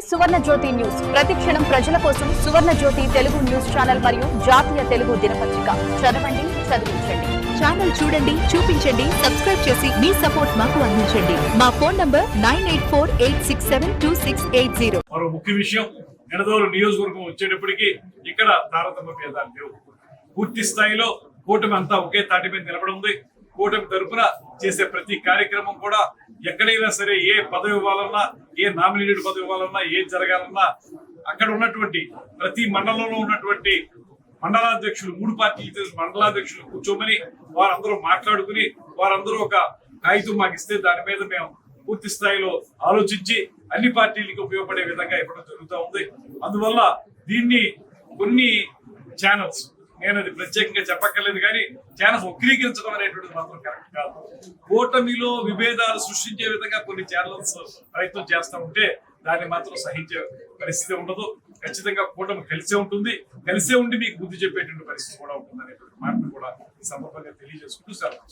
సువర్ణ జ్యోతి news ప్రతిక్షణం ప్రజల కోసం సువర్ణ జ్యోతి తెలుగు న్యూస్ ఛానల్ మరియు జాతీయ తెలుగు దినపత్రిక చదవండి చదివించండి. ఛానల్ చూడండి, చూపించండి, సబ్స్క్రైబ్ చేసి మీ సపోర్ట్ మాకు అందించండి. మా ఫోన్ నంబర్ 9848672680. మరో ముఖ్య విషయం, నిడదవోలు నియోజకవర్గం వచ్చేటప్పటికి ఇక్కడ తారతమ్య భేదాలు లేవు. పూర్తి స్థాయిలో కూటమి అంతా ఒకే తాటి మీద నిలబడి ఉంది. కూటమి తరఫున చేసే ప్రతి కార్యక్రమం కూడా ఎక్కడైనా సరే ఏ పదవి ఇవ్వాలన్నా, ఏ నామినేటెడ్ పదవి ఇవ్వాలన్నా, ఏం జరగాలన్నా అక్కడ ఉన్నటువంటి ప్రతి మండలంలో ఉన్నటువంటి మండలాధ్యక్షులు, 3 పార్టీలు మండలాధ్యక్షులు కూర్చోమని వారందరూ మాట్లాడుకుని వారందరూ ఒక కాగితం మాకు ఇస్తే దాని మీద మేము పూర్తి స్థాయిలో ఆలోచించి అన్ని పార్టీలకు ఉపయోగపడే విధంగా ఇవ్వడం జరుగుతూ ఉంది. అందువల్ల దీన్ని కొన్ని ఛానల్స్, నేను అది ప్రత్యేకంగా చెప్పక్కర్లేదు కానీ ఛానల్స్ వక్రీకరించడం అనేటువంటిది మాత్రం కరెక్ట్ కాదు. కూటమిలో విభేదాలు సృష్టించే విధంగా కొన్ని ఛానల్స్ ప్రయత్నం చేస్తూ ఉంటే దాన్ని మాత్రం సహించే పరిస్థితి ఉండదు. ఖచ్చితంగా కూటమి కలిసే ఉంటుంది, కలిసే ఉండి మీకు బుద్ధి చెప్పేటువంటి పరిస్థితి కూడా ఉంటుంది అనేటువంటి మాటను కూడా ఈ సందర్భంగా తెలియజేసుకుంటూ సెలవు.